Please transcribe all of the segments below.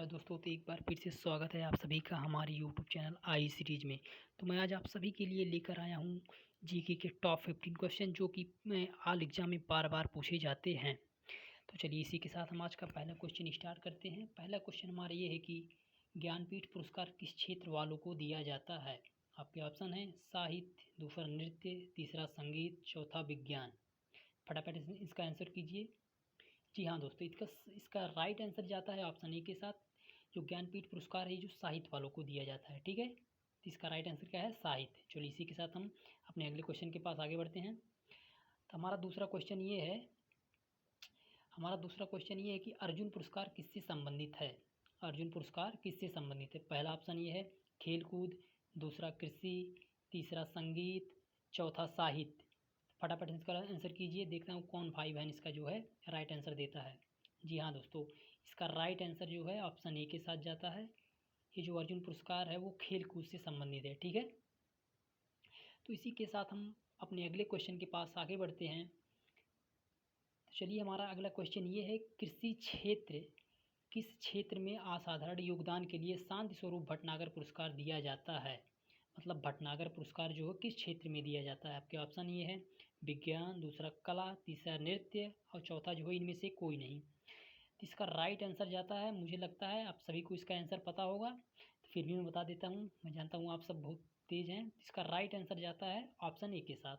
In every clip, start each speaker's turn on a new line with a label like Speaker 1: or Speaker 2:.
Speaker 1: नमस्कार दोस्तों। तो एक बार फिर से स्वागत है आप सभी का हमारे यूट्यूब चैनल आई सीरीज में। तो मैं आज आप सभी के लिए लेकर आया हूँ जीके के टॉप 15 क्वेश्चन जो कि ऑल एग्जाम में बार बार पूछे जाते हैं। तो चलिए इसी के साथ हम आज का पहला क्वेश्चन स्टार्ट करते हैं। पहला क्वेश्चन हमारा ये है कि ज्ञानपीठ पुरस्कार किस क्षेत्र वालों को दिया जाता है। आपके ऑप्शन है साहित्य, दूसरा नृत्य, तीसरा संगीत, चौथा विज्ञान। फटाफट इसका आंसर कीजिए। जी हाँ दोस्तों, इसका राइट आंसर जाता है ऑप्शन ए के साथ। जो ज्ञानपीठ पुरस्कार है जो साहित्य वालों को दिया जाता है, ठीक है। तो इसका राइट आंसर क्या है, साहित्य। चलिए इसी के साथ हम अपने अगले क्वेश्चन के पास आगे बढ़ते हैं। तो हमारा दूसरा क्वेश्चन ये है कि अर्जुन पुरस्कार किससे संबंधित है। अर्जुन पुरस्कार किससे संबंधित है। पहला ऑप्शन ये है खेलकूद, दूसरा कृषि, तीसरा संगीत, चौथा साहित्य। फटाफट इसका आंसर कीजिए। देखता हूँ कौन भाई बहन इसका जो है राइट आंसर देता है। जी हाँ दोस्तों, इसका राइट आंसर जो है ऑप्शन ए के साथ जाता है। ये जो अर्जुन पुरस्कार है वो खेल कूद से संबंधित है, ठीक है। तो इसी के साथ हम अपने अगले क्वेश्चन के पास आगे बढ़ते हैं। तो चलिए हमारा अगला क्वेश्चन ये है किस क्षेत्र में असाधारण योगदान के लिए शांति स्वरूप भटनागर पुरस्कार दिया जाता है। मतलब भटनागर पुरस्कार जो है किस क्षेत्र में दिया जाता है। आपके ऑप्शन ये है विज्ञान, दूसरा कला, तीसरा नृत्य और चौथा जो है इनमें से कोई नहीं। तो इसका राइट आंसर जाता है, मुझे लगता है आप सभी को इसका आंसर पता होगा, तो फिर भी मैं बता देता हूँ। मैं जानता हूँ आप सब बहुत तेज़ हैं। इसका राइट आंसर जाता है ऑप्शन ए के साथ।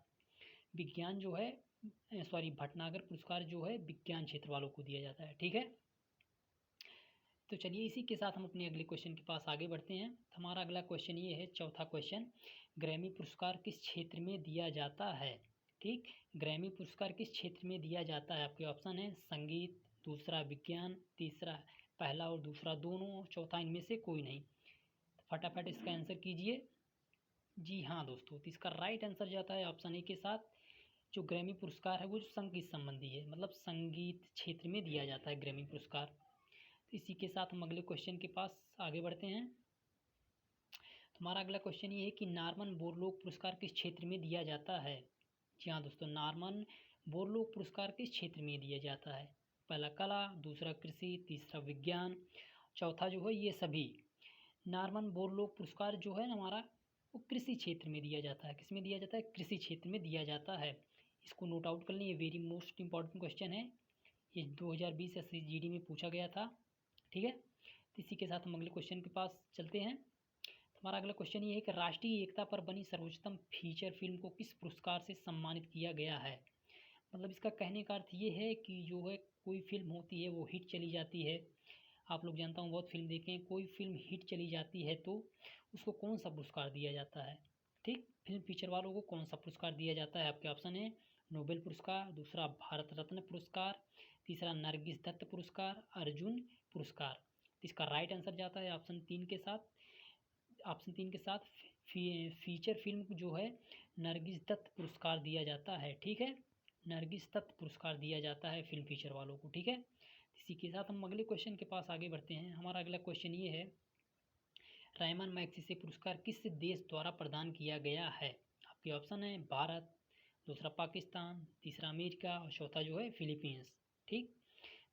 Speaker 1: विज्ञान जो है भटनागर पुरस्कार जो है विज्ञान क्षेत्र वालों को दिया जाता है, ठीक है। तो चलिए इसी के साथ हम अपने अगले क्वेश्चन के पास आगे बढ़ते हैं। तो हमारा अगला क्वेश्चन ये है, चौथा क्वेश्चन, ग्रैमी पुरस्कार किस क्षेत्र में दिया जाता है। ठीक, ग्रैमी पुरस्कार किस क्षेत्र में दिया जाता है। आपके ऑप्शन है संगीत, दूसरा विज्ञान, तीसरा पहला और दूसरा दोनों, चौथा इनमें से कोई नहीं। तो फटाफट इसका आंसर कीजिए। जी हाँ दोस्तों, तो इसका राइट आंसर जाता है ऑप्शन ए के साथ। जो ग्रैमी पुरस्कार है वो जो संगीत संबंधी है, मतलब संगीत क्षेत्र में दिया जाता है ग्रैमी पुरस्कार। तो इसी के साथ हम अगले क्वेश्चन के पास आगे बढ़ते हैं। तो हमारा अगला क्वेश्चन ये है कि नॉर्मन बोरलॉग पुरस्कार किस क्षेत्र में दिया जाता है। जी हाँ दोस्तों, नॉर्मन बोरलॉग पुरस्कार किस क्षेत्र में दिया जाता है। पहला कला, दूसरा कृषि, तीसरा विज्ञान, चौथा जो है ये सभी। नॉर्मन बोरलॉग पुरस्कार जो है हमारा वो कृषि क्षेत्र में दिया जाता है। किस में दिया जाता है, कृषि क्षेत्र में दिया जाता है। इसको नोट आउट कर लें, ये वेरी मोस्ट इंपॉर्टेंट क्वेश्चन है। ये 2020 SCGD में पूछा गया था, ठीक है। तो इसी के साथ हम अगले क्वेश्चन के पास चलते हैं। हमारा अगला क्वेश्चन ये है कि राष्ट्रीय एकता पर बनी सर्वोच्चतम फीचर फिल्म को किस पुरस्कार से सम्मानित किया गया है। मतलब इसका कहने का अर्थ ये है कि जो है कोई फिल्म होती है वो हिट चली जाती है। आप लोग जानता हूँ बहुत फिल्म देखें, कोई फिल्म हिट चली जाती है तो उसको कौन सा पुरस्कार दिया जाता है। ठीक, फिल्म फीचर वालों को कौन सा पुरस्कार दिया जाता है। आपके ऑप्शन है नोबेल पुरस्कार, दूसरा भारत रत्न पुरस्कार, तीसरा नरगिस दत्त पुरस्कार, अर्जुन पुरस्कार। इसका राइट आंसर जाता है ऑप्शन 3 के साथ। फीचर फिल्म जो है नरगिस दत्त पुरस्कार दिया जाता है, ठीक है। नरगिस दत्त पुरस्कार दिया जाता है फिल्म फीचर वालों को, ठीक है। इसी के साथ हम अगले क्वेश्चन के पास आगे बढ़ते हैं। हमारा अगला क्वेश्चन ये है, रायमन मैग्सेसे पुरस्कार किस देश द्वारा प्रदान किया गया है। आपके ऑप्शन है भारत, दूसरा पाकिस्तान, तीसरा अमेरिका और चौथा जो है फिलीपींस। ठीक,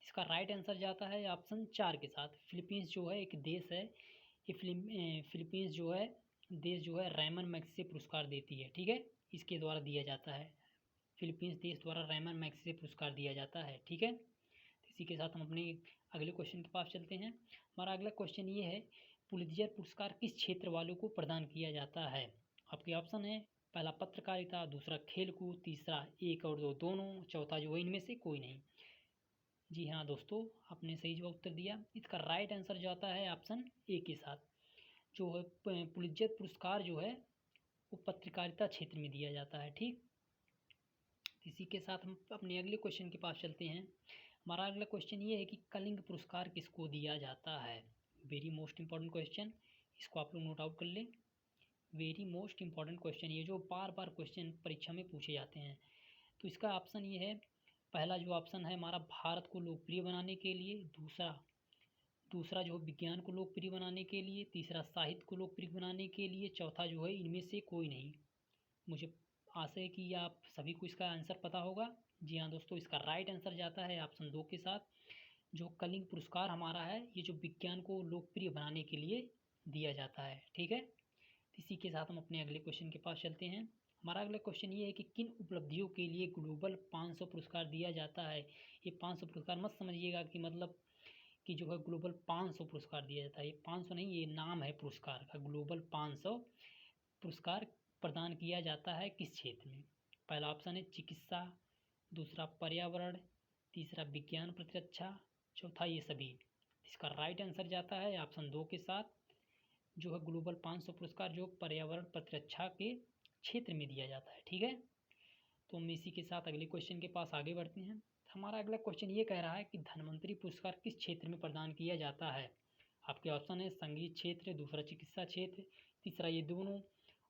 Speaker 1: इसका राइट आंसर जाता है ऑप्शन 4 के साथ। फिलीपींस जो है एक देश है। ये फिलीपींस जो है देश जो है रायमन मैग्सेसे पुरस्कार देती है, ठीक है। इसके द्वारा दिया जाता है, फिलीपींस देश द्वारा रायमन मैग्सेसे पुरस्कार दिया जाता है, ठीक है। तो इसी के साथ हम अपने अगले क्वेश्चन के पास चलते हैं। हमारा अगला क्वेश्चन ये है, पुलित्जर पुरस्कार किस क्षेत्र वालों को प्रदान किया जाता है। आपके ऑप्शन है पहला पत्रकारिता, दूसरा खेलकूद, तीसरा एक और दो दोनों, चौथा जो है इनमें से कोई नहीं। जी हाँ दोस्तों, आपने सही जवाब उत्तर दिया। इसका राइट आंसर जाता है ऑप्शन ए के साथ। जो है पुलित्जर पुरस्कार जो है वो पत्रकारिता क्षेत्र में दिया जाता है, ठीक। इसी के साथ हम अपने अगले क्वेश्चन के पास चलते हैं। हमारा अगला क्वेश्चन ये है कि कलिंग पुरस्कार किसको दिया जाता है। वेरी मोस्ट इंपॉर्टेंट क्वेश्चन, इसको आप लोग नोट आउट कर लें। वेरी मोस्ट इंपॉर्टेंट क्वेश्चन, ये जो बार बार क्वेश्चन परीक्षा में पूछे जाते हैं। तो इसका ऑप्शन ये है, पहला जो ऑप्शन है हमारा भारत को लोकप्रिय बनाने के लिए, दूसरा जो विज्ञान को लोकप्रिय बनाने के लिए, तीसरा साहित्य को लोकप्रिय बनाने के लिए, चौथा जो है इनमें से कोई नहीं। मुझे आशा है कि आप सभी को इसका आंसर पता होगा। जी हाँ दोस्तों, इसका राइट आंसर जाता है ऑप्शन 2 के साथ। जो कलिंग पुरस्कार हमारा है, ये जो विज्ञान को लोकप्रिय बनाने के लिए दिया जाता है। ठीक है, इसी के साथ हम अपने अगले क्वेश्चन के पास चलते हैं। हमारा अगला क्वेश्चन ये है कि किन उपलब्धियों के लिए ग्लोबल 500 पुरस्कार दिया जाता है। ये 500 पुरस्कार मत समझिएगा कि मतलब कि जो है ग्लोबल 500 पुरस्कार दिया जाता है। ये 500 नहीं, ये नाम है पुरस्कार का। ग्लोबल 500 पुरस्कार प्रदान किया जाता है किस क्षेत्र में। पहला ऑप्शन है चिकित्सा, दूसरा पर्यावरण, तीसरा विज्ञान प्रतिरक्षा, चौथा ये सभी। इसका राइट आंसर जाता है ऑप्शन 2 के साथ, जो है ग्लोबल 500 पुरस्कार जो पर्यावरण प्रतिरक्षा के क्षेत्र में दिया जाता है। ठीक है, तो हम इसी के साथ अगले क्वेश्चन के पास आगे बढ़ते हैं। हमारा अगला क्वेश्चन ये कह रहा है कि धन्वंतरि पुरस्कार किस क्षेत्र में प्रदान किया जाता है। आपके ऑप्शन है संगीत क्षेत्र, दूसरा चिकित्सा क्षेत्र, तीसरा ये दोनों,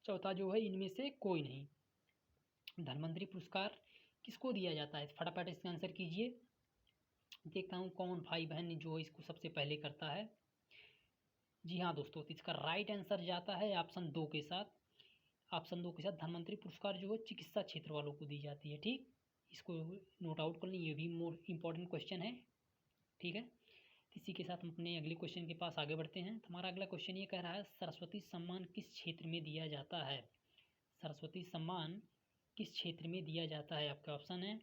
Speaker 1: चौथा जो है इनमें से कोई नहीं। धन्वंतरि पुरस्कार किसको दिया जाता है, फटाफट इसका आंसर कीजिए। देखता हूँ कौन भाई बहन जो इसको सबसे पहले करता है। जी हाँ दोस्तों, तो इसका राइट आंसर जाता है ऑप्शन 2 के साथ। ऑप्शन 2 के साथ धन्वंतरि पुरस्कार जो है चिकित्सा क्षेत्र वालों को दी जाती है। ठीक, इसको नोट आउट कर लें, ये भी मोर इम्पॉर्टेंट क्वेश्चन है। ठीक है, इसी के साथ हम अपने अगले क्वेश्चन के पास आगे बढ़ते हैं। तो हमारा अगला क्वेश्चन ये कह रहा है सरस्वती सम्मान किस क्षेत्र में दिया जाता है। सरस्वती सम्मान किस क्षेत्र में दिया जाता है। आपका ऑप्शन है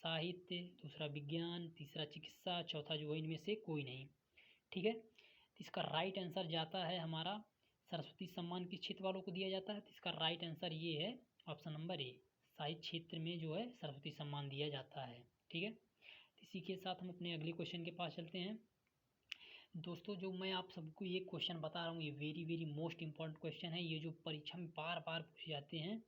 Speaker 1: साहित्य, दूसरा विज्ञान, तीसरा चिकित्सा, चौथा जो है इनमें से कोई नहीं। ठीक है, तो इसका राइट आंसर जाता है हमारा सरस्वती सम्मान किस क्षेत्र वालों को दिया जाता है। तो इसका राइट आंसर ये है ऑप्शन नंबर ए, साहित्य क्षेत्र में जो है सरस्वती सम्मान दिया जाता है। ठीक है, इसी के साथ हम अपने अगले क्वेश्चन के पास चलते हैं। दोस्तों, जो मैं आप सबको ये क्वेश्चन बता रहा हूँ, ये very very most important question है। ये जो परीक्षा में बार बार पूछे जाते हैं,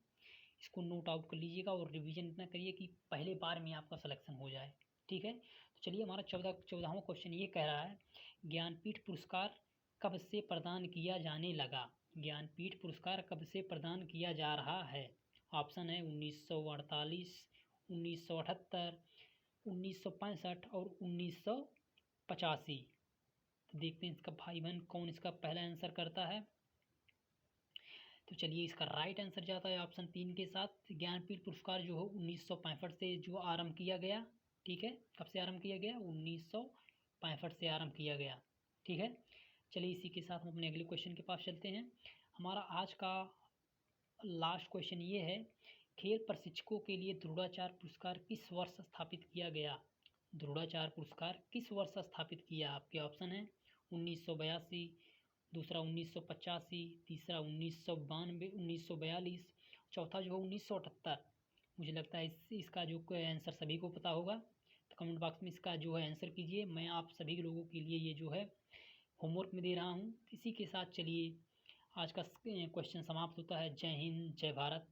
Speaker 1: इसको नोट आउट कर लीजिएगा और रिवीजन इतना करिए कि पहले बार में आपका सिलेक्शन हो जाए। ठीक है, तो चलिए हमारा 14वां क्वेश्चन ये कह रहा है ज्ञानपीठ पुरस्कार कब से प्रदान किया जाने लगा। ज्ञानपीठ पुरस्कार कब से प्रदान किया जा रहा है। ऑप्शन है 1948, 1978, 1965 और 1985। तो देखते हैं इसका भाई बहन कौन इसका पहला आंसर करता है। तो चलिए इसका राइट आंसर जाता है ऑप्शन 3 के साथ। ज्ञानपीठ पुरस्कार जो है 1965 से जो आरंभ किया गया। ठीक है, कब से आरंभ किया गया, 1965 से आरंभ किया गया। ठीक है, चलिए इसी के साथ हम अपने अगले क्वेश्चन के पास चलते हैं। हमारा आज का लास्ट क्वेश्चन ये है खेल प्रशिक्षकों के लिए द्रोणाचार्य पुरस्कार किस वर्ष स्थापित किया गया। द्रोणाचार्य पुरस्कार किस वर्ष स्थापित किया। आपके ऑप्शन है 1982, दूसरा 1985, तीसरा 1992, 1942, चौथा जो है 1978। मुझे लगता है इसका जो आंसर सभी को पता होगा, तो कमेंट बॉक्स में इसका जो है आंसर कीजिए। मैं आप सभी लोगों के लिए ये जो है होमवर्क में दे रहा हूँ। इसी के साथ चलिए आज का क्वेश्चन समाप्त होता है। जय हिंद, जय भारत।